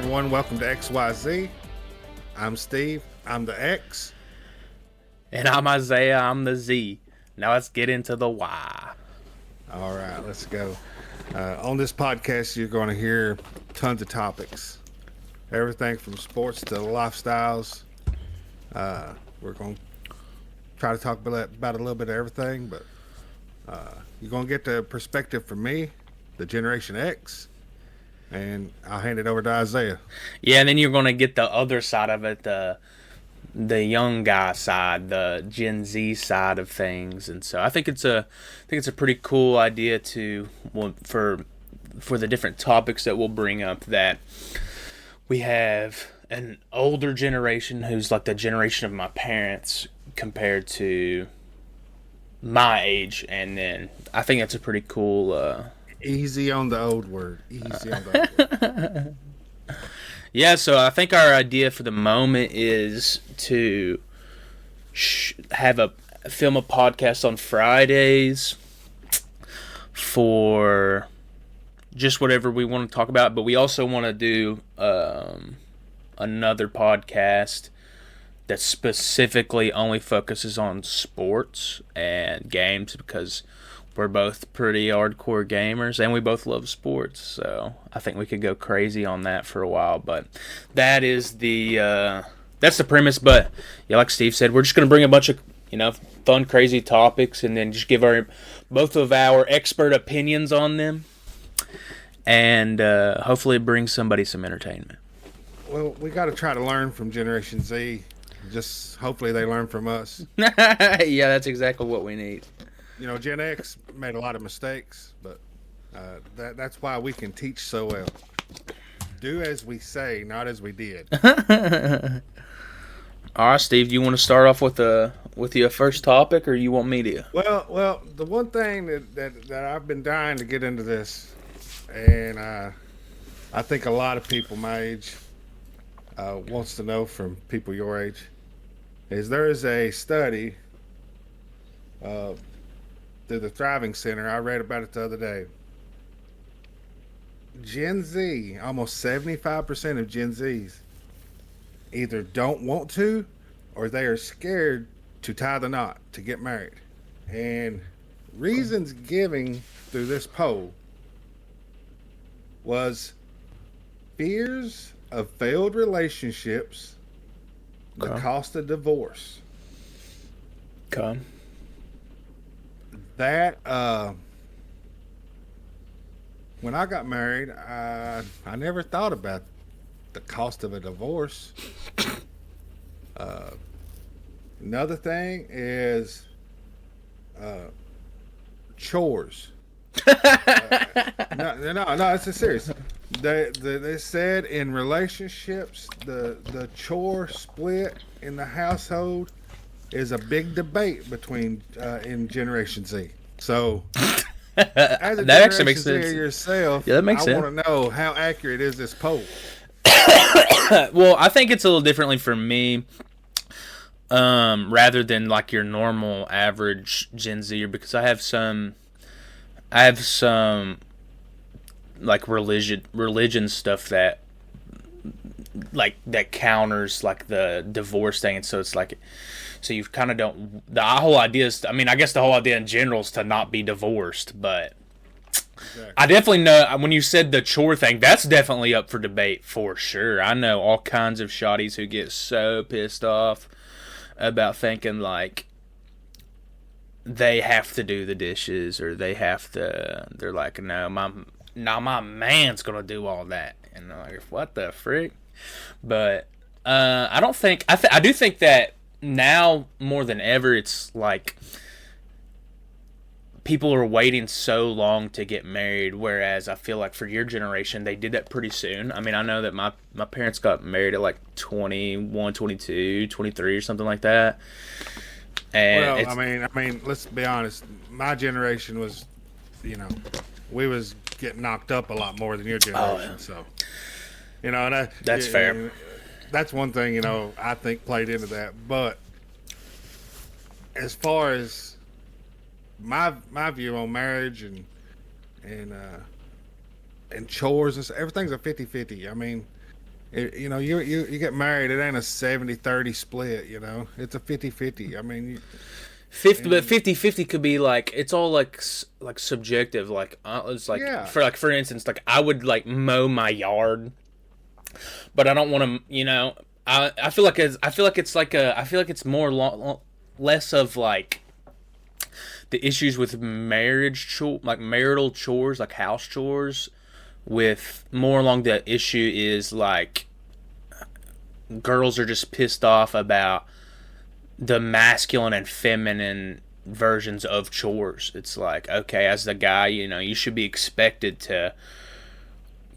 everyone. Welcome to XYZ. I'm Steve. I'm the X. And I'm Isaiah. I'm the Z. Now let's get into the Y. All right, let's go. On this podcast, you're going to hear tons of topics. Everything from sports to lifestyles. We're going to try to talk about a little bit of everything, but you're going to get the perspective from me, the Generation X, and I'll hand it over to Isaiah. Yeah, and then you're going to get the other side of it, the young guy side, the Gen Z side of things. And so I think it's a pretty cool idea for the different topics that we'll bring up, that we have an older generation who's like the generation of my parents compared to my age, and then I think that's a pretty cool Easy on the old word. Easy on the old word. Yeah, so I think our idea for the moment is to film a podcast on Fridays for just whatever we want to talk about, but we also want to do another podcast that specifically only focuses on sports and games, because we're both pretty hardcore gamers and we both love sports. So I think we could go crazy on that for a while. But that is that's the premise. But yeah, like Steve said, we're just going to bring a bunch of fun, crazy topics, and then just give both of our expert opinions on them, and hopefully bring somebody some entertainment. Well, we got to try to learn from Generation Z. Just hopefully they learn from us. Yeah, that's exactly what we need. Gen X made a lot of mistakes, but that's why we can teach so well. Do as we say, not as we did. All right, Steve, do you want to start off with your first topic, or you want me to? Well, the one thing that I've been dying to get into this, and I think a lot of people my age wants to know from people your age, is there is a study through the Thriving Center. I read about it the other day. Gen Z, almost 75% of Gen Zs either don't want to, or they are scared to tie the knot to get married. And reasons given through this poll was fears of failed relationships, the cost of divorce. Okay. That when I got married, I never thought about the cost of a divorce. Another thing is chores. No, it's serious. They said in relationships, the chore split in the household is a big debate between in Generation Z. So, as a that actually makes Generation sense. Z yourself, Yeah, that makes sense. I want to know, how accurate is this poll? Well, I think it's a little differently for me, rather than like your normal average Gen Zer, because I have some like religion stuff that counters like the divorce thing, and so it's like, so you kind of don't. The whole idea is, I mean, I guess the whole idea in general is to not be divorced, but exactly. I definitely know when you said the chore thing, that's definitely up for debate for sure. I know all kinds of shawties who get so pissed off about thinking like they have to do the dishes, or they're like, no, my man's gonna do all that, and they're like, what the frick? But I don't think I do think that now more than ever, it's like people are waiting so long to get married, whereas I feel like for your generation, they did that pretty soon. I mean, I know that my parents got married at like 21, 22, 23 or something like that. And I mean, let's be honest. My generation was, we was getting knocked up a lot more than your generation. So, and that's fair. That's one thing, I think played into that. But as far as my view on marriage and chores and stuff, everything's a 50-50. I mean, You get married, it ain't a 70-30 split. It's a 50-50. I mean, 50, but 50-50 could be like, it's all like subjective. Like it's like, yeah, for instance, like I would like mow my yard, but I don't want to. I feel like it's more less of like the issues with like marital chores, like house chores, with more along the issue is like girls are just pissed off about the masculine and feminine versions of chores. It's like, okay, as the guy, you should be expected to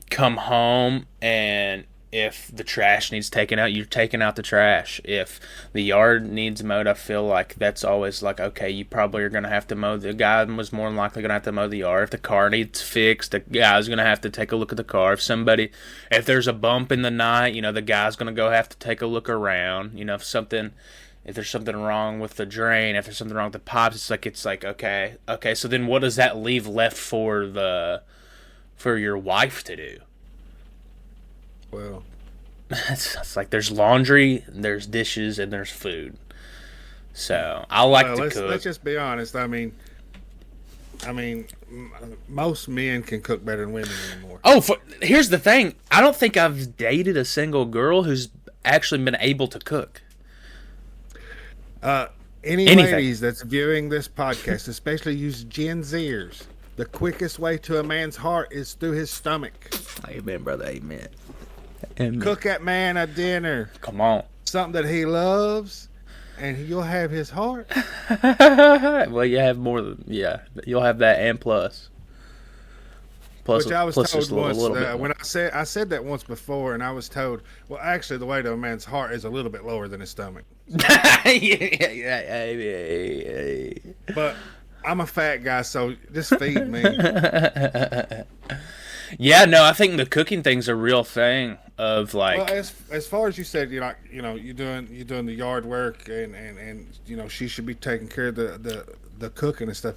come home, and if the trash needs taken out, you're taking out the trash. If the yard needs mowed, I feel like that's always like, okay, you probably are going to have to mow. The guy was more than likely going to have to mow the yard. If the car needs fixed, the guy's going to have to take a look at the car. If there's a bump in the night, the guy's going to have to take a look around. If there's something wrong with the drain, if there's something wrong with the pipes, it's like, okay. So then what does that leave left for your wife to do? Well, it's like there's laundry, there's dishes, and there's food. So I like to cook. Let's just be honest. I mean, most men can cook better than women anymore. Oh, here's the thing. I don't think I've dated a single girl who's actually been able to cook. Anything. Ladies that's viewing this podcast, especially you Gen Zers, the quickest way to a man's heart is through his stomach. Amen, brother. Amen. Cook that man a dinner. Come on. Something that he loves, and you'll have his heart. Well, you have more than, you'll have that and plus. Which I was told once, when I said that once before, and I was told, well, actually, the way to a man's heart is a little bit lower than his stomach. Yeah. But I'm a fat guy, so just feed me. Yeah, no, I think the cooking thing's a real thing. Of like, well, as far as you said, you're doing the yard work, and she should be taking care of the cooking and stuff.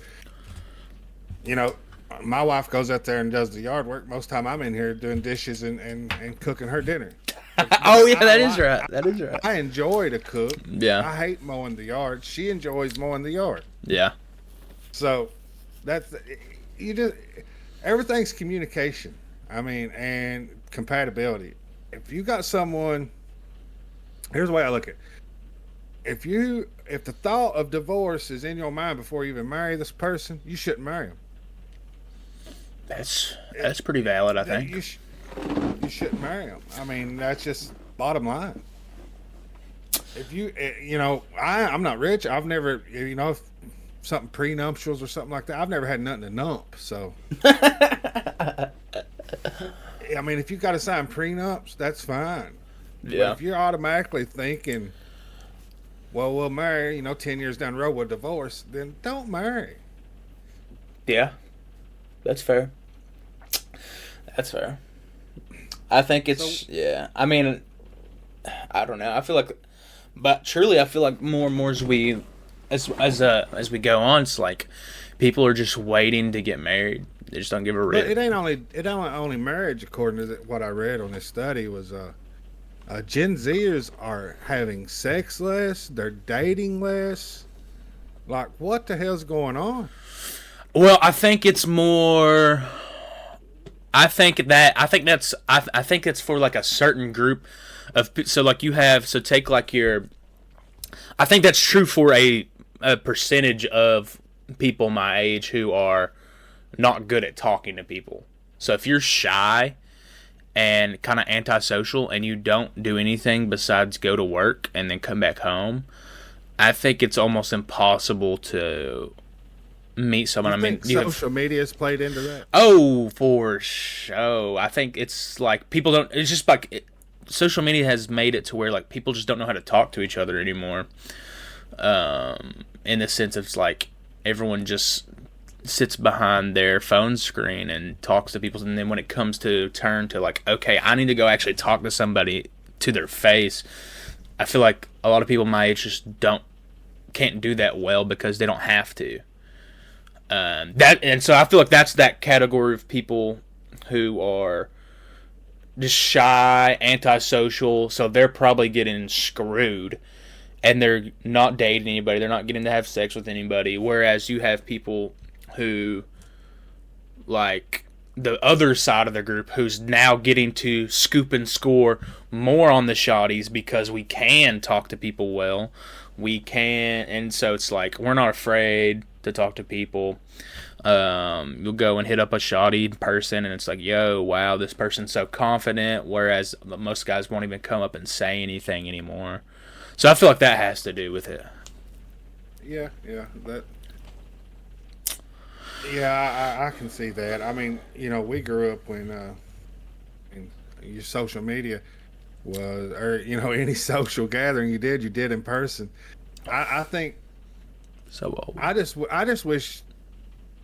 My wife goes out there and does the yard work. Most time I'm in here doing dishes and cooking her dinner. Oh yeah, that is right. That is right. I enjoy to cook. Yeah. I hate mowing the yard. She enjoys mowing the yard. Yeah. So everything's communication. I mean, and compatibility. If you got someone, here's the way I look at it. If the thought of divorce is in your mind before you even marry this person, you shouldn't marry them. That's pretty valid, I think. You shouldn't marry them. I mean, that's just bottom line. If I'm not rich. I've never, if something prenuptials or something like that, I've never had nothing to nump. So, I mean, if you got to sign prenups, that's fine. Yeah. But if you're automatically thinking, well, we'll marry, 10 years down the road we'll divorce, then don't marry. Yeah. That's fair. That's fair. I think it's I mean, I don't know. I feel like, but truly, I feel like more and more as we go on, it's like people are just waiting to get married. They just don't give a rip. But it ain't only marriage. According to what I read on this study, was Gen Zers are having sex less. They're dating less. Like, what the hell's going on? Well, I think it's more. I think it's for like a certain group of. So like take like your. I think that's true for a percentage of people my age who are not good at talking to people. So if you're shy and kind of antisocial and you don't do anything besides go to work and then come back home, I think it's almost impossible to meet someone. Social media has played into that? Oh, for sure. I think it's like people don't. It's just like social media has made it to where like people just don't know how to talk to each other anymore. In the sense of it's like everyone just sits behind their phone screen and talks to people, and then when it comes to turn to like, okay, I need to go actually talk to somebody to their face, I feel like a lot of people my age just can't do that well because they don't have to. So I feel like that's that category of people who are just shy, antisocial, so they're probably getting screwed. And they're not dating anybody. They're not getting to have sex with anybody. Whereas you have people who, like, the other side of the group who's now getting to scoop and score more on the shotties because we can talk to people well. We can, and so it's like we're not afraid to talk to people. You'll go and hit up a shoddy person, and it's like, yo, wow, this person's so confident. Whereas most guys won't even come up and say anything anymore. So I feel like that has to do with it. Yeah, I can see that. I mean, we grew up when your social media was, or any social gathering you did in person. I think so old. I just wish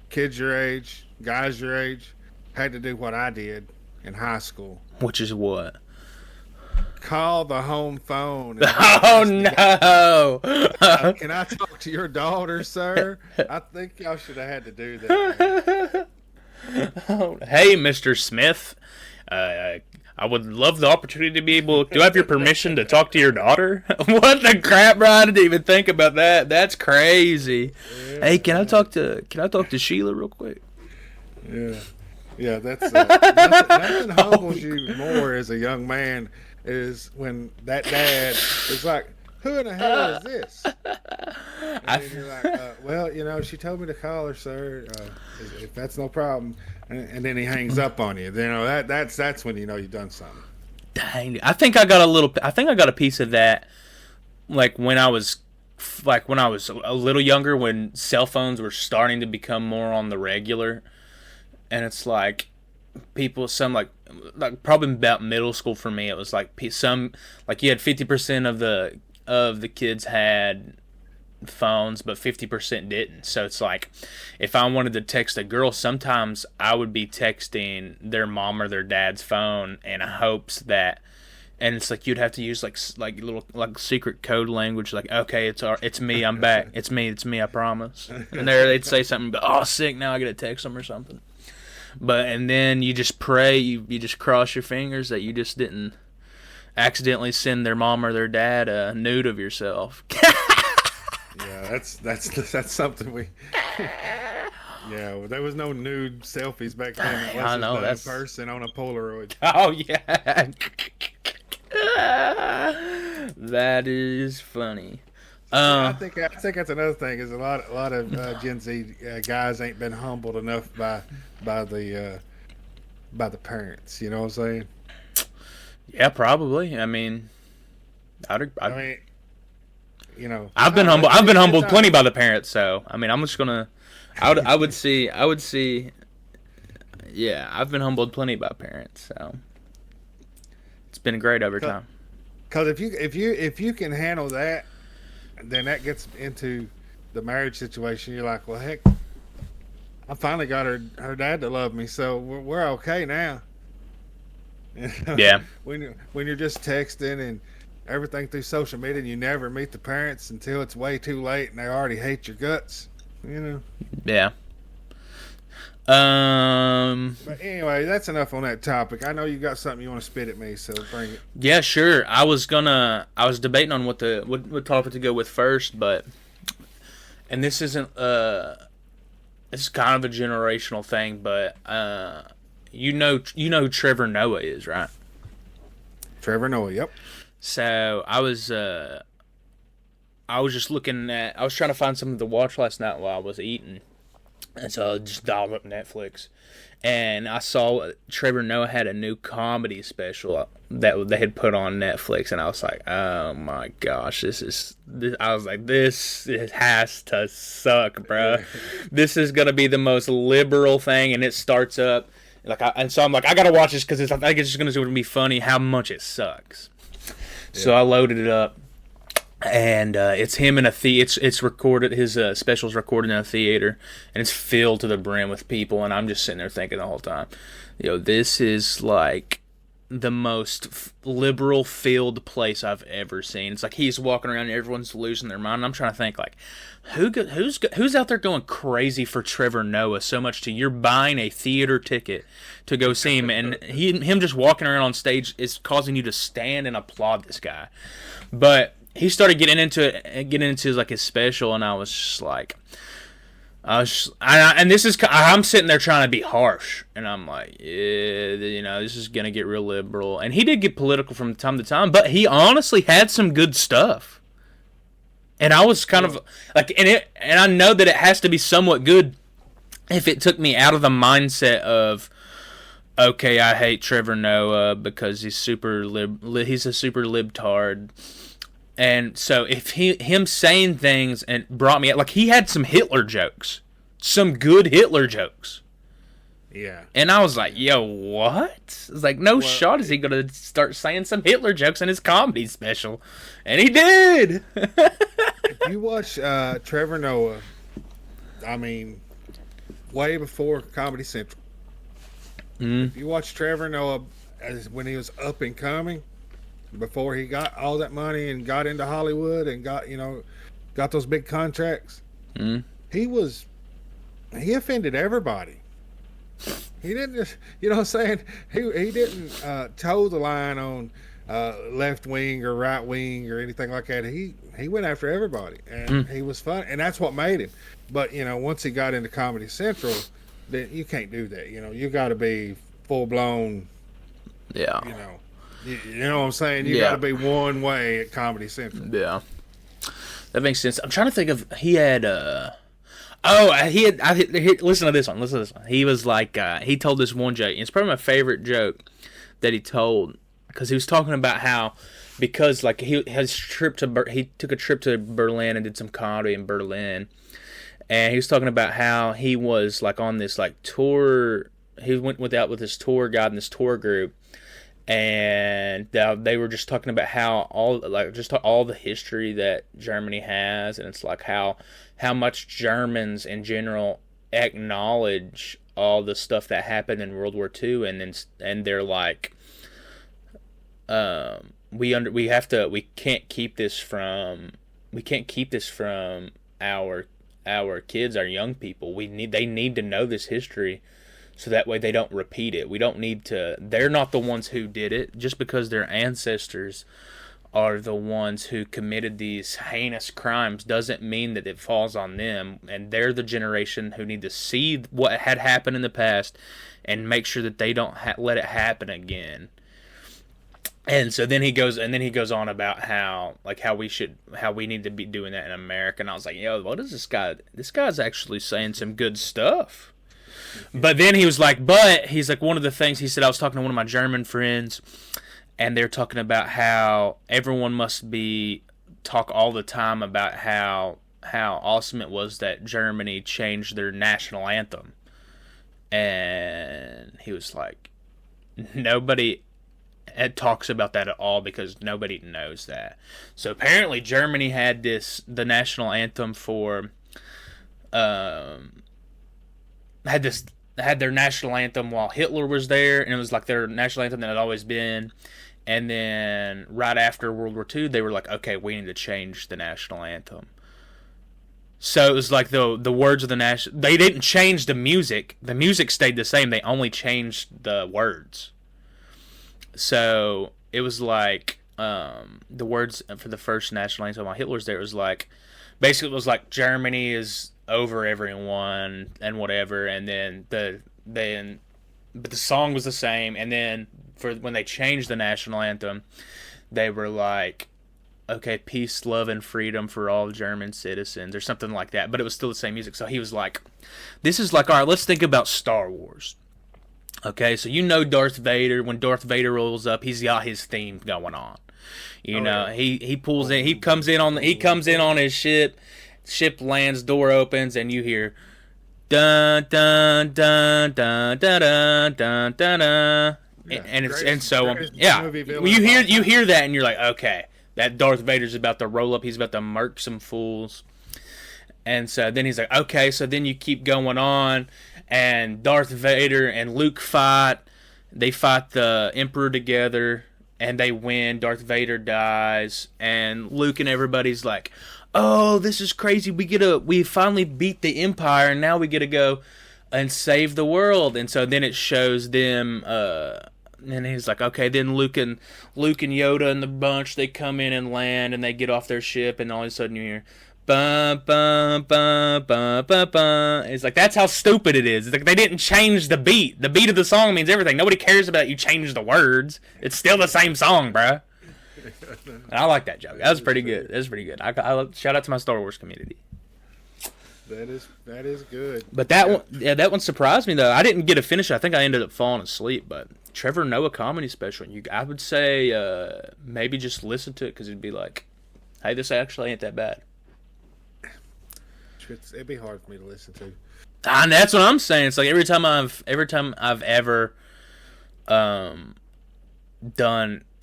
kids your age, guys your age, had to do what I did in high school. Which is what? Call the home phone. Oh no! Can I talk to your daughter, sir? I think y'all should have had to do that. Hey, Mr. Smith. I would love the opportunity to be able. Do I have your permission to talk to your daughter? What the crap, bro? I didn't even think about that. That's crazy. Yeah. Hey, can I talk to Sheila real quick? Yeah. That's nothing humbles you more as a young man is when that dad is like, who in the hell is this? And then you're like, well, she told me to call her, sir, if that's no problem. And then he hangs up on you. That's when you've done something. Dang, I think I got a piece of that, like when I was a little younger, when cell phones were starting to become more on the regular, and it's like people, some like probably about middle school for me, it was like some, like you had 50% of the kids had phones, but 50% didn't. So it's like, if I wanted to text a girl, sometimes I would be texting their mom or their dad's phone in hopes that, and it's like you'd have to use like little like secret code language, like, okay, it's me, I'm back, it's me, I promise. And they'd say something, but oh, sick, now I gotta text them or something. But and then you just pray, you just cross your fingers that you just didn't accidentally send their mom or their dad a nude of yourself. Yeah, that's something we. Yeah, well, there was no nude selfies back then. I know, that's a person on a Polaroid. Oh yeah, that is funny. I think that's another thing. Is a lot of Gen Z guys ain't been humbled enough by the parents. You know what I'm saying? Yeah, probably. I mean, I've been humbled. I've been humbled plenty by the parents. So I mean, I'm just gonna. I would see. Yeah, I've been humbled plenty by parents. So it's been great over time. Because if you can handle that, then that gets into the marriage situation. You're like, well, heck, I finally got her dad to love me, so we're okay now. Yeah. When you're just texting and everything through social media, and you never meet the parents until it's way too late, and they already hate your guts. Yeah. But anyway, that's enough on that topic. I know you got something you want to spit at me, so bring it. Yeah, sure. I was debating on what topic to go with first, and this isn't this is kind of a generational thing, but you know who Trevor Noah is, right? Trevor Noah, yep. So I was just looking at, I was trying to find something to watch last night while I was eating. And so I just dialed up Netflix. And I saw Trevor Noah had a new comedy special that they had put on Netflix. And I was like, oh my gosh, this has to suck, bro. This is going to be the most liberal thing. And it starts up. So I'm like, I got to watch this because I think it's just going to be funny how much it sucks. Yeah. So I loaded it up. And it's him in a it's recorded, his special's recorded in a theater, and it's filled to the brim with people, and I'm just sitting there thinking the whole time, this is like the most liberal filled place I've ever seen. It's like he's walking around and everyone's losing their mind. And I'm trying to think, like, who's out there going crazy for Trevor Noah so much to you're buying a theater ticket to go see him, and him just walking around on stage is causing you to stand and applaud this guy. But he started getting into like his special, and I was just like, I'm sitting there trying to be harsh, and I'm like, this is gonna get real liberal. And he did get political from time to time, but he honestly had some good stuff. And I was kind of like, and I know that it has to be somewhat good if it took me out of the mindset of, okay, I hate Trevor Noah because he's a super libtard. And so if him saying things and brought me out, like he had some Hitler jokes, some good Hitler jokes. Yeah. And I was like, yo, what? It's like, no shot is he going to start saying some Hitler jokes in his comedy special. And he did. If you watch Trevor Noah, I mean, way before Comedy Central. If you watch Trevor Noah when he was up and coming, before he got all that money and got into Hollywood and got those big contracts, he offended everybody. He didn't just, you know what I'm saying? He didn't toe the line on left wing or right wing or anything like that. He went after everybody, and he was fun, and that's what made him. But once he got into Comedy Central, then you can't do that. You got to be full blown. Yeah. You know what I'm saying? You got to be one way at Comedy Central. Yeah, that makes sense. I'm trying to think of listen to this one. He was like, he told this one joke. It's probably my favorite joke that he told, because he was talking about how, because like he took a trip to Berlin and did some comedy in Berlin, and he was talking about how he was like on this like tour. He went out with his tour guide and this tour group. And they were just talking about how all the history that Germany has, and it's like how much Germans in general acknowledge all the stuff that happened in World War II, and they're like, we can't keep this from our kids, our young people. They need to know this history, so that way they don't repeat it. We don't need to. They're not the ones who did it. Just because their ancestors are the ones who committed these heinous crimes doesn't mean that it falls on them. And they're the generation who need to see what had happened in the past and make sure that they don't let it happen again. And so then he goes on about how we need to be doing that in America. And I was like, yo, what is this guy? This guy's actually saying some good stuff. But then he's like, one of the things he said, I was talking to one of my German friends, and they're talking about how everyone must talk all the time about how awesome it was that Germany changed their national anthem. And he was like, nobody talks about that at all because nobody knows that. So apparently Germany had the national anthem for had their national anthem while Hitler was there, and it was like their national anthem that had always been. And then right after World War II, they were like, okay, we need to change the national anthem. So it was like the words of the national. They didn't change the music. The music stayed the same. They only changed the words. So it was like the words for the first national anthem while Hitler's there. It was like, basically it was like Germany is over everyone and whatever, and but the song was the same. And then for when they changed the national anthem, they were like, okay, peace, love, and freedom for all German citizens, or something like that. But it was still the same music. So he was like, this is like, all right, let's think about Star Wars. Okay, so Darth Vader, when Darth Vader rolls up, he's got his theme going on. He pulls in, he comes in on his ship. Ship lands, door opens, and you hear dun dun dun dun dun dun dun dun dun, and so you hear that, and you're like, okay, that Darth Vader's about to roll up. He's about to murk some fools. And so then he's like, okay, so then you keep going on, and Darth Vader and Luke fight, They fight the Emperor together, and they win. Darth Vader dies, and Luke and everybody's like, "Oh, this is crazy! We finally beat the Empire, and now we get to go and save the world." And so then it shows them. And he's like, okay, then Luke and Yoda and the bunch, they come in and land, and they get off their ship, and all of a sudden you hear, bum, bum, bum, bum, bum, bum. It's like, that's how stupid it is. It's like they didn't change the beat. The beat of the song means everything. Nobody cares about you change the words. It's still the same song, bruh. And I like that joke. That was pretty good. That was pretty good. I shout out to my Star Wars community. That is good. But that one surprised me though. I didn't get to finish it. I think I ended up falling asleep. But Trevor Noah comedy special. I would say maybe just listen to it because it'd be like, hey, this actually ain't that bad. It'd be hard for me to listen to. And that's what I'm saying. It's like every time I've ever done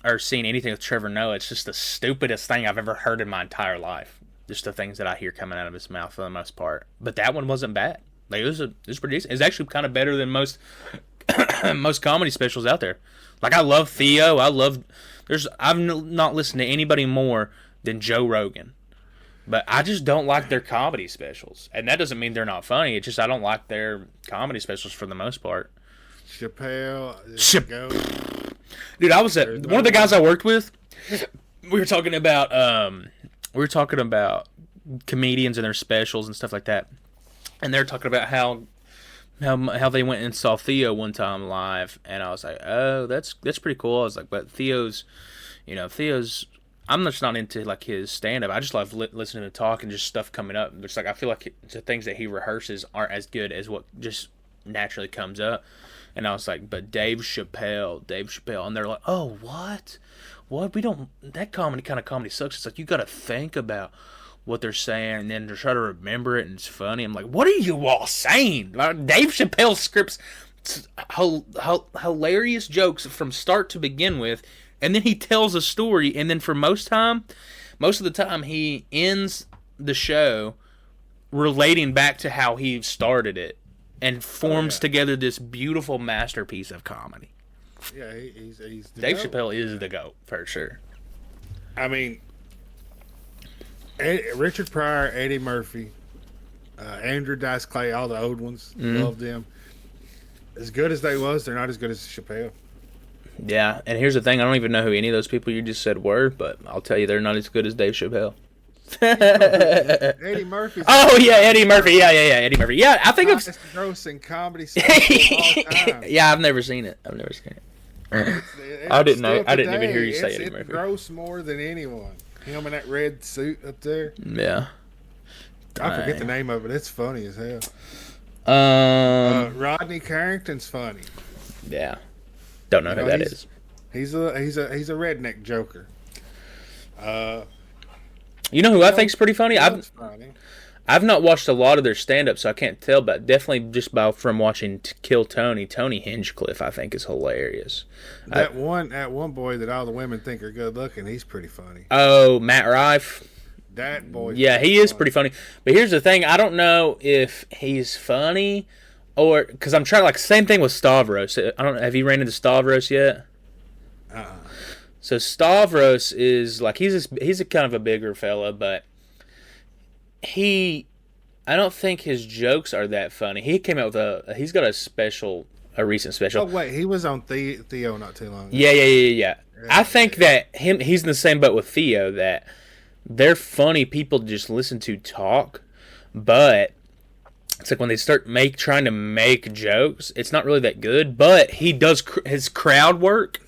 or seen anything with Trevor Noah, it's just the stupidest thing I've ever heard in my entire life. Just the things that I hear coming out of his mouth for the most part. But that one wasn't bad. Like it was pretty decent. It's actually kind of better than most comedy specials out there. Like I love Theo. I've not listened to anybody more than Joe Rogan. But I just don't like their comedy specials. And that doesn't mean they're not funny. It's just I don't like their comedy specials for the most part. Chappelle. Dude, I was one of the guys I worked with. We were talking about comedians and their specials and stuff like that. And they're talking about how they went and saw Theo one time live, and I was like, oh, that's pretty cool. I was like, but Theo's, I'm just not into like his stand up. I just love listening to him talk and just stuff coming up. It's like I feel like the things that he rehearses aren't as good as what just naturally comes up. And I was like, but Dave Chappelle, and they're like, oh, what? We don't. That kind of comedy sucks. It's like you got to think about what they're saying and then to try to remember it, and it's funny. I'm like, what are you all saying? Like, Dave Chappelle scripts hilarious jokes from start to begin with, and then he tells a story, and then for most of the time, he ends the show relating back to how he started it, and forms together this beautiful masterpiece of comedy. Yeah, he's the Dave GOAT. Chappelle is the GOAT for sure. I mean, Richard Pryor, Eddie Murphy, Andrew Dice Clay, all the old ones, loved them. As good as they're not as good as Chappelle. Yeah, and here's the thing: I don't even know who any of those people you just said were, but I'll tell you, they're not as good as Dave Chappelle. Eddie Murphy. Oh yeah, Eddie Murphy. Yeah, Eddie Murphy. Yeah, I think it's grossing comedy special of all time. Yeah, I've never seen it. I didn't know. I didn't even hear you say Eddie Murphy. Gross more than anyone. Him in that red suit up there. Yeah. I forget the name of it. It's funny as hell. Rodney Carrington's funny. Yeah. Don't know who that is. He's a redneck joker. You know who I think's pretty funny? I've not watched a lot of their stand-up, so I can't tell, but definitely just from watching Kill Tony Hinchcliffe, I think is hilarious. That one boy that all the women think are good looking, he's pretty funny. Oh, Matt Rife. That boy. Yeah, he is pretty funny. But here's the thing: I don't know if he's funny or because I'm trying. Like same thing with Stavros. I don't. Have you ran into Stavros yet? So Stavros is like he's a kind of a bigger fella, but I don't think his jokes are that funny. He came out with he's got a recent special. Oh wait, he was on Theo not too long ago. Yeah. I think that he's in the same boat with Theo, that they're funny people to just listen to talk, but it's like when they start trying to make jokes, it's not really that good, but he does his crowd work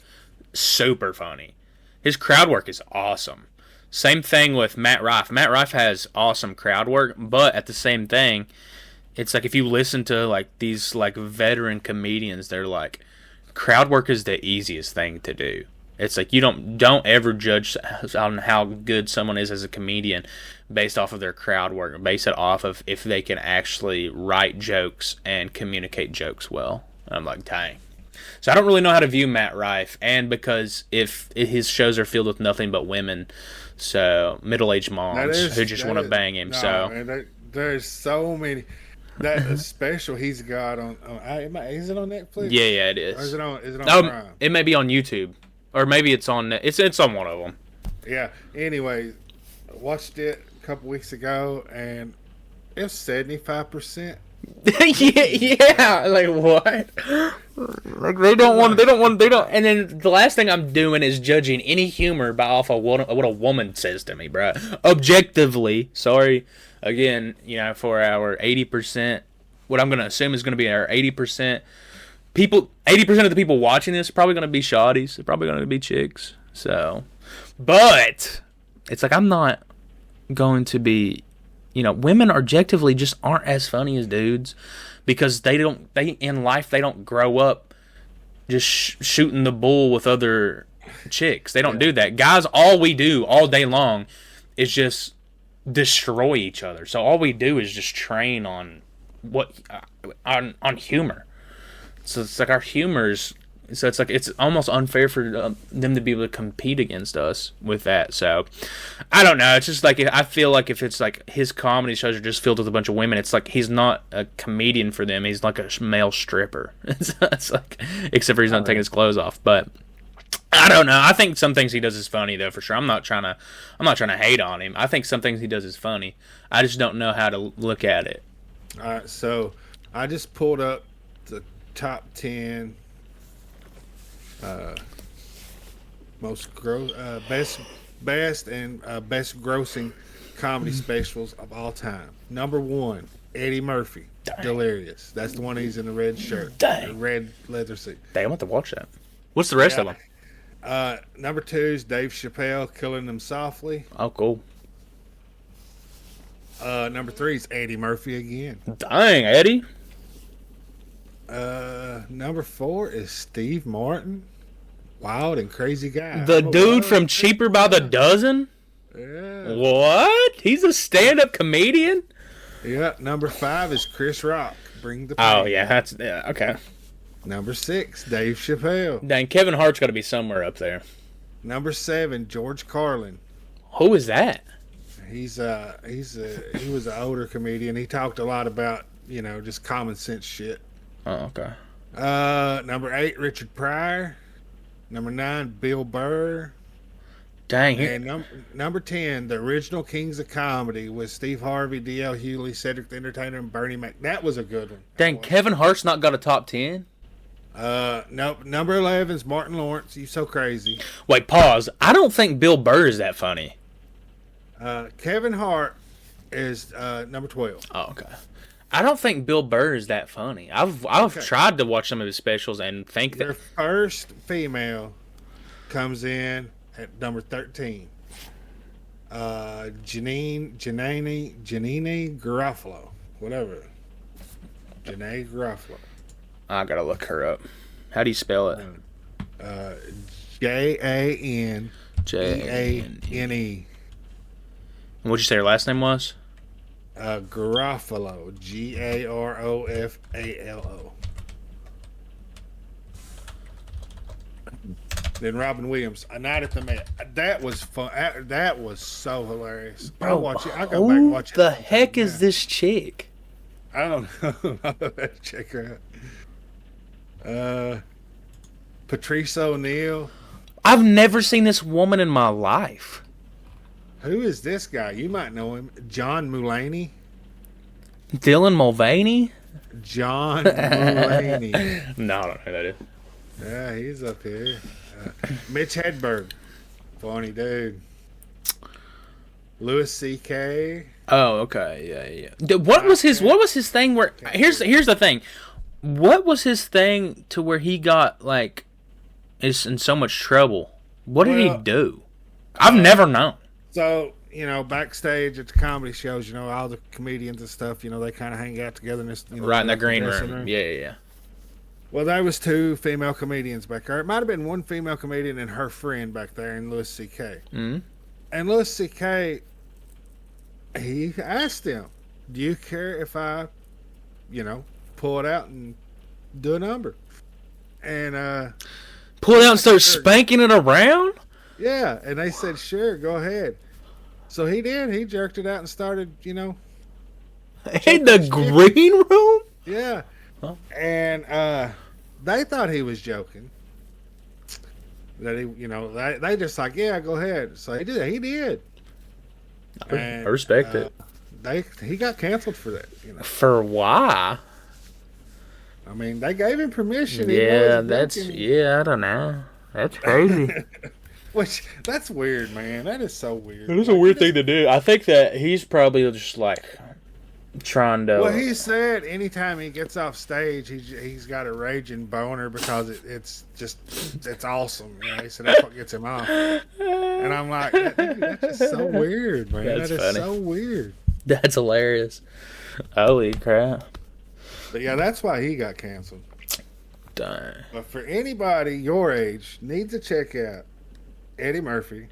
super funny. His crowd work is awesome. Same thing with Matt Rife. Matt Rife has awesome crowd work, but at the same thing, it's like if you listen to like these like veteran comedians, they're like, crowd work is the easiest thing to do. It's like you don't ever judge on how good someone is as a comedian based off of their crowd work. Base it off of if they can actually write jokes and communicate jokes well. And I'm like, dang. So I don't really know how to view Matt Rife, and because if his shows are filled with nothing but women, so middle-aged moms who just want to bang him. Man, there's so many. that special he's got is it on Netflix? Yeah, it Or is is. it on Prime? It may be on YouTube, or maybe it's on. It's on one of them. Yeah. Anyway, watched it a couple weeks ago, and it's 75%. yeah. Like what? Like they don't. And then the last thing I'm doing is judging any humor by off of what a woman says to me, bro. Objectively, sorry. Again, for our 80%, what I'm gonna assume is gonna be our 80% people. 80% of the people watching this are probably gonna be shawties. They're probably gonna be chicks. So, but it's like I'm not going to be. Women objectively just aren't as funny as dudes because they in life they don't grow up just shooting the bull with other chicks. They don't do that. Guys, all we do all day long is just destroy each other. So all we do is just train on on humor. So it's like our humor's. So it's like it's almost unfair for them to be able to compete against us with that. So I don't know. It's just like I feel like if it's like his comedy shows are just filled with a bunch of women, it's like he's not a comedian for them. He's like a male stripper. It's like except for he's not taking his clothes off. But I don't know. I think some things he does is funny though for sure. I'm not trying to hate on him. I think some things he does is funny. I just don't know how to look at it. All right. So I just pulled up the top 10. Best grossing comedy specials of all time. Number 1, Eddie Murphy. Dang. Delirious. That's the one he's in the red shirt. Dang. Red leather suit. Dang, I'm about to watch that. What's the rest of them? Number 2 is Dave Chappelle, Killing Them Softly. Oh, cool. Number 3 is Eddie Murphy again. Dang, Eddie. Number 4 is Steve Martin. Wild and crazy guy. The dude from Cheaper by the Dozen? Yeah. What? He's a stand-up comedian? Yeah. Number 5 is Chris Rock. Bring the pain. Oh, yeah. Okay. Number 6, Dave Chappelle. Dang, Kevin Hart's got to be somewhere up there. Number 7, George Carlin. Who is that? He was an older comedian. He talked a lot about, just common sense shit. Oh, okay. Number 8, Richard Pryor. Number 9, Bill Burr. Dang. And number 10, the original Kings of Comedy with Steve Harvey, D.L. Hewley, Cedric the Entertainer, and Bernie Mac. That was a good one. Dang, Kevin Hart's not got a top 10? Nope. Number 11 is Martin Lawrence. You so crazy. Wait, pause. I don't think Bill Burr is that funny. Kevin Hart is number 12. Oh, okay. I don't think Bill Burr is that funny. I've tried to watch some of his specials and think that Your first female comes in at number 13. Janine Garofalo. Whatever. Janae Garofalo. I gotta look her up. How do you spell it? Janene. Jane. What'd you say her last name was? Garofalo. Garofalo. Then Robin Williams, A Night at the Met. That was fun. That was so hilarious. Bro, I go back and watch it. Who the heck is this chick? I don't know. Check her out. Patrice O'Neal. I've never seen this woman in my life. Who is this guy? You might know him. John Mulaney. Dylan Mulvaney? John Mulaney. No, I don't know who that is. Yeah, he's up here. Mitch Hedberg. Funny dude. Louis C.K. Oh, okay. Yeah. What was his thing where here's the thing. What was his thing to where he got is in so much trouble? What did he do? I've never known. So, backstage at the comedy shows, all the comedians and stuff, they kind of hang out together in this, right in the green room. Yeah. Well, there was 2 female comedians back there. It might have been one female comedian and her friend back there, and Louis C.K. Mm-hmm. And Louis C.K., he asked him, "Do you care if I, pull it out and do a number?" And pull it out and start spanking it around? Yeah, and they said, "Sure, go ahead." So he did. He jerked it out and started, In the green room? Yeah. Huh? And they thought he was joking. That he, they just like, yeah, go ahead. So he did. He did. I respect it. He got canceled for that. For why? I mean, they gave him permission. Yeah, I don't know. That's crazy. Which, that's weird, man. That is so weird. It is a weird thing to do. I think that he's probably just like trying to. Well, he said anytime he gets off stage, he's got a raging boner because it's awesome. He said that's what gets him off. And I'm like, that's just so weird, man. That is so weird. That's hilarious. Holy crap. But yeah, that's why he got canceled. Dang. But for anybody your age, need to check out Eddie Murphy,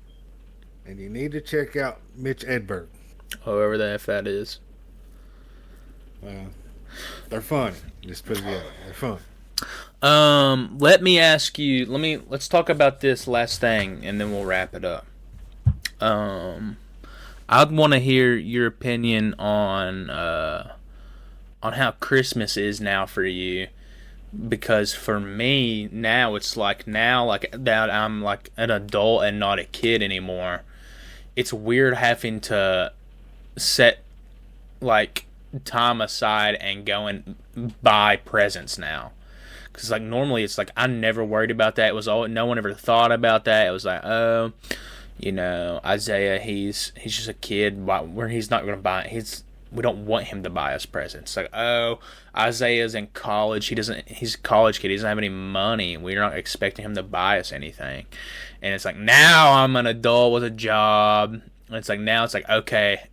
and you need to check out Mitch Hedberg. Whoever the F that is. They're funny. Just put it together. They're fun. Let me ask you. Let's talk about this last thing, and then we'll wrap it up. I'd want to hear your opinion on how Christmas is now for you. Because for me now it's like that I'm like an adult and not a kid anymore. It's weird having to set like time aside and go and buy presents now. Because like normally it's like I never worried about that. It was all no one ever thought about that. It was like Isaiah he's just a kid. Where he's not going to buy we don't want him to buy us presents. Like, Isaiah's in college. He's a college kid. He doesn't have any money. We're not expecting him to buy us anything. And it's like, now I'm an adult with a job. And it's like, okay,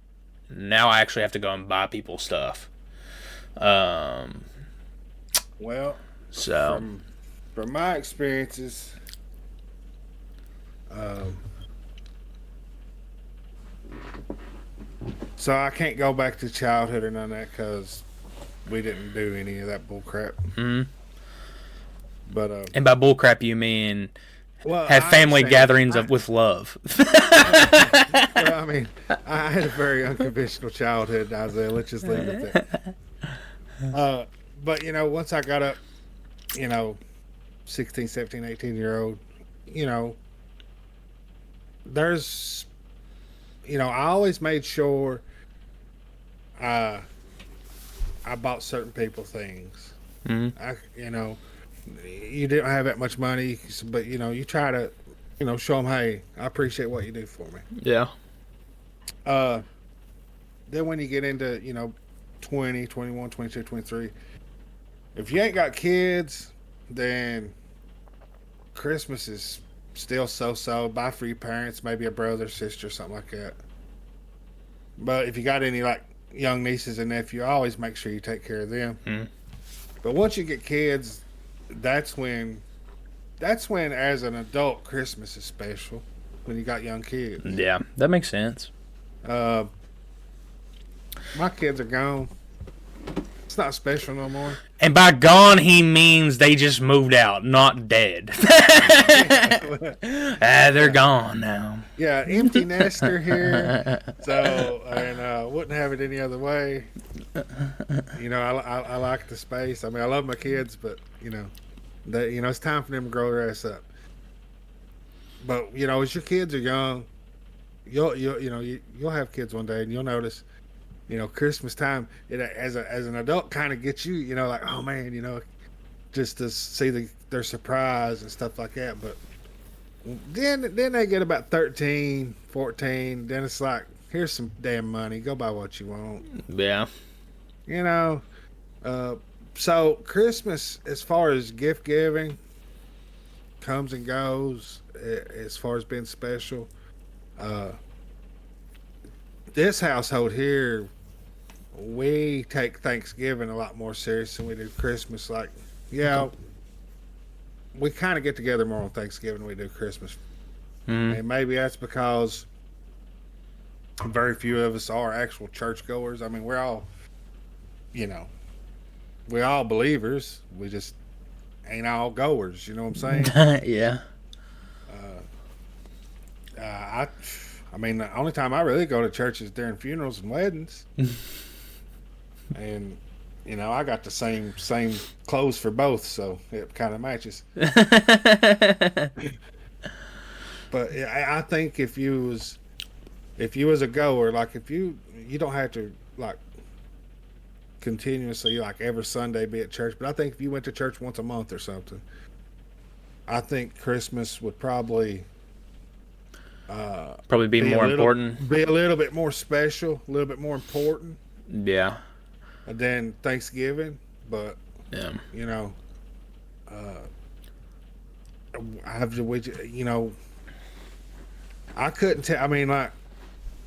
now I actually have to go and buy people stuff. Well, so from my experiences, so I can't go back to childhood or none of that because we didn't do any of that bull crap. Mm-hmm. But and by bull crap you mean have I family understand. gatherings with love. Well, I mean, I had a very unconventional childhood, Isaiah. Let's just leave it at that. But once I got up, 16, 17, 18-year-old, there's, I always made sure I bought certain people things. Mm-hmm. You didn't have that much money, but you try to, show them, hey, I appreciate what you do for me. Yeah. Then when you get into 20, 21, 22, 23, if you ain't got kids, then Christmas is still so. Buy for your parents, maybe a brother, sister, something like that. But if you got any like young nieces and nephews, always make sure you take care of them. Mm. But once you get kids, that's when as an adult Christmas is special, when you got young kids. Yeah, that makes sense. My kids are gone. It's not special no more. And by gone, he means they just moved out, not dead. They're gone now. Yeah, empty nester here. So, and wouldn't have it any other way. I like the space. I mean, I love my kids, but it's time for them to grow their ass up. But as your kids are young, you'll have kids one day, and you'll notice. Christmas time, as an adult kind of gets you, like, oh man, just to see their surprise and stuff like that. But then they get about 13, 14, then it's like, here's some damn money, go buy what you want. Yeah. So Christmas, as far as gift giving, comes and goes, as far as being special. This household here, we take Thanksgiving a lot more serious than we do Christmas. Like, we kind of get together more on Thanksgiving than we do Christmas. Mm-hmm. And maybe that's because very few of us are actual churchgoers. I mean, we're all, we're all believers. We just ain't all goers. You know what I'm saying? Yeah. I mean, the only time I really go to church is during funerals and weddings. and I got the same clothes for both, so it kind of matches. But I think if you was a goer, like if you don't have to like continuously like every Sunday be at church, but I think if you went to church once a month or something, I think Christmas would probably be more important, be a little bit more special, a little bit more important. Yeah. Than Thanksgiving, but yeah, I couldn't tell. I mean, like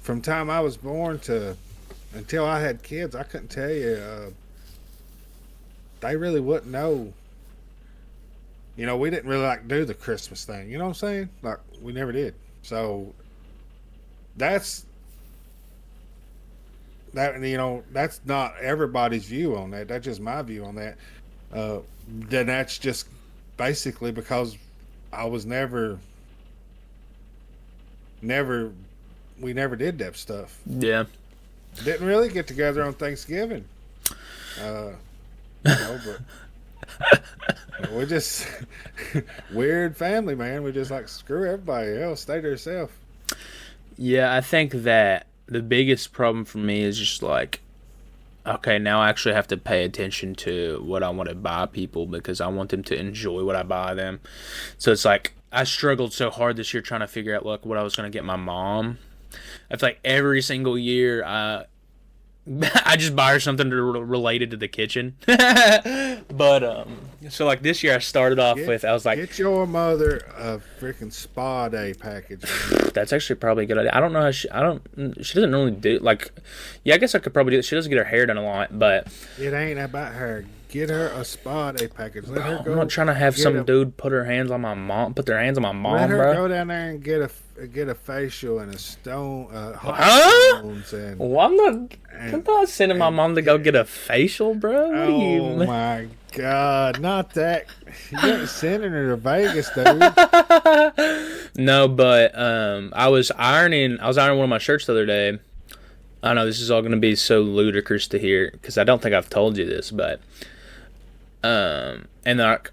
from time I was born to until I had kids, I couldn't tell you. They really wouldn't know. We didn't really like do the Christmas thing. You know what I'm saying? Like we never did. So that's not everybody's view on that. That's just my view on that. Then that's just basically because I was never we never did that stuff. Yeah. Didn't really get together on Thanksgiving. But we're just weird family, man. We just like screw everybody else, stay to yourself. Yeah, I think that the biggest problem for me is just like, okay, now I actually have to pay attention to what I want to buy people because I want them to enjoy what I buy them. So it's like I struggled so hard this year trying to figure out like what I was going to get my mom. It's like every single year I just buy her something related to the kitchen. But so like this year I started off with, I was like, get your mother a freaking spa day package. That's actually probably a good idea. I don't know how she doesn't really do like, yeah, I guess I could probably do it. She doesn't get her hair done a lot, but it ain't about her. Get her a spa day package. Let her go. I'm not trying to have some dude put their hands on my mom, Let her go down there and get a facial and a stone, stones and. Well, I'm not sending my mom to go get a facial, bro. What oh my God, not that! You ain't sending her to Vegas, dude. No, but I was ironing one of my shirts the other day. I know this is all going to be so ludicrous to hear because I don't think I've told you this, but and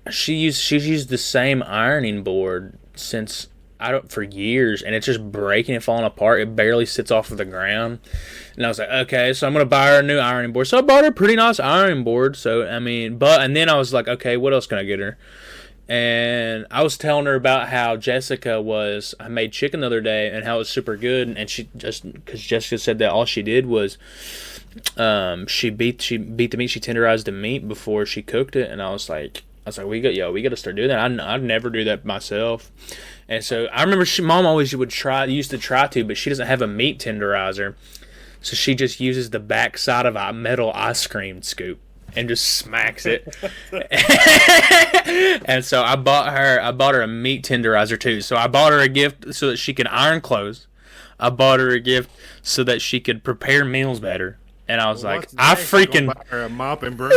she's used the same ironing board since for years, and it's just breaking and falling apart. It barely sits off of the ground. And I was like, okay, so I'm gonna buy her a new ironing board. So I bought her a pretty nice ironing board. So I mean, and then I was like, okay, what else can I get her? And I was telling her about how I made chicken the other day and how it was super good. And because Jessica said that all she did was, she beat the meat, she tenderized the meat before she cooked it. And I was like, we got to start doing that. I'd never do that myself. And so I remember Mom always used to try to, but she doesn't have a meat tenderizer. So she just uses the back side of a metal ice cream scoop and just smacks it. And so I bought her a meat tenderizer too. So I bought her a gift so that she could iron clothes. I bought her a gift so that she could prepare meals better. And I was like, I freaking buy her a mop and broom.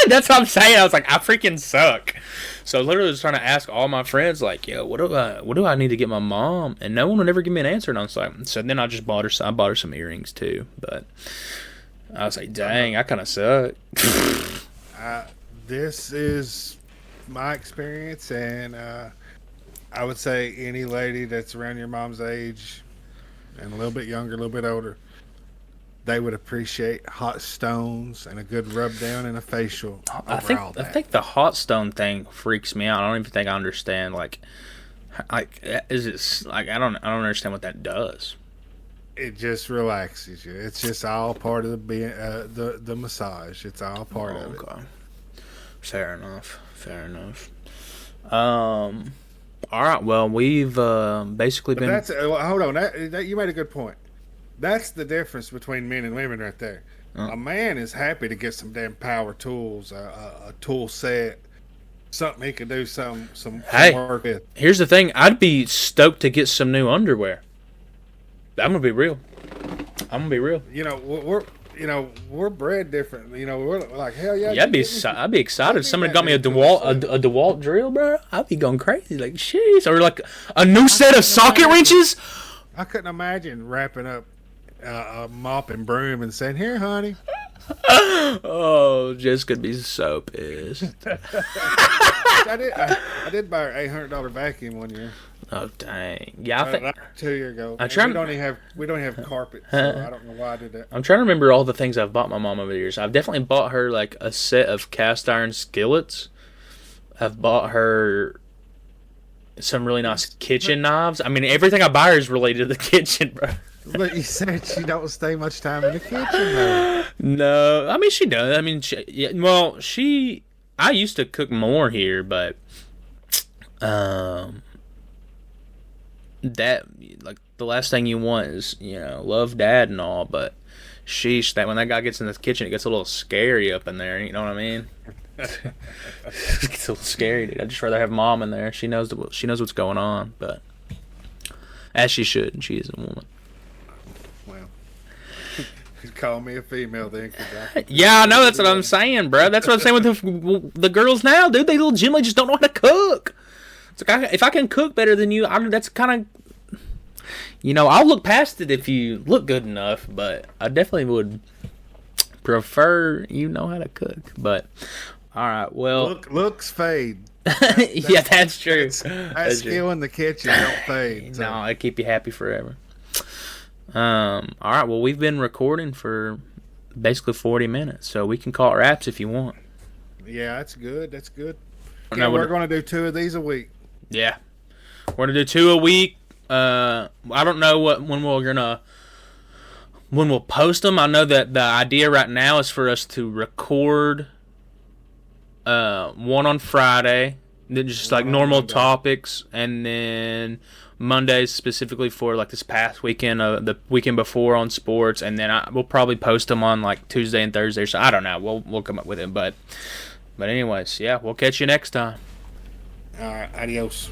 That's what I'm saying. I was like, I freaking suck. So I literally was trying to ask all my friends, like, yo, what do I need to get my mom? And no one would ever give me an answer. And I was like, so then I bought her some earrings too. But I was like, dang, I kind of suck. This is my experience, and I would say any lady that's around your mom's age and a little bit younger, a little bit older, they would appreciate hot stones and a good rub down and a facial. I think the hot stone thing freaks me out. I don't even think I understand. Like is it like I don't understand what that does. It just relaxes you. It's just all part of the massage. It's all part of it. Fair enough. All right. Well, we've basically been. Hold on. That you made a good point. That's the difference between men and women right there. A man is happy to get some damn power tools, a tool set, something he can do some work with. Here's the thing. I'd be stoked to get some new underwear. I'm gonna be real. We're bred different. We're like hell yeah. Yeah, I'd be excited. If somebody got me a DeWalt drill, bro, I'd be going crazy. Like, jeez, or like a new set of socket wrenches. I couldn't imagine wrapping up a mop and broom and saying, "Here, honey, Oh, Jess could be so pissed. I did buy her $800 vacuum one year. Oh dang! Yeah, I think 2 years ago. I'm trying. We don't have carpet, so I don't know why I did that. I'm trying to remember all the things I've bought my mom over the years. I've definitely bought her like a set of cast iron skillets. I've bought her some really nice kitchen knives. I mean, everything I buy her is related to the kitchen, bro. But you said she don't stay much time in the kitchen, though. No, I mean she does. I mean, I used to cook more here, but that like the last thing you want is love dad and all, but sheesh, that when that guy gets in the kitchen, it gets a little scary up in there. You know what I mean? It gets a little scary, dude. I'd just rather have mom in there. She knows what's going on, but as she should. She is a woman. Well, call me a female then. Yeah, I know. That's what I'm saying, bro. That's what I'm saying with the girls now, dude. They legitimately just don't know how to cook. It's like if I can cook better than you, that's kind of, I'll look past it if you look good enough, but I definitely would prefer you know how to cook. But all right, well, looks fade. Yeah, that's true. That skill in the kitchen don't fade. So. No, it keep you happy forever. All right, well, we've been recording for basically 40 minutes, so we can call it wraps if you want. Yeah, that's good. That's good. Okay, No, we're going to do 2 of these a week. Yeah, we're gonna do 2 a week. I don't know when we'll post them. I know that the idea right now is for us to record one on Friday, then just like normal topics, and then Mondays specifically for like this past weekend, the weekend before on sports, and then we'll probably post them on like Tuesday and Thursday. So I don't know. We'll come up with it, but anyways, yeah, we'll catch you next time. All right, adios.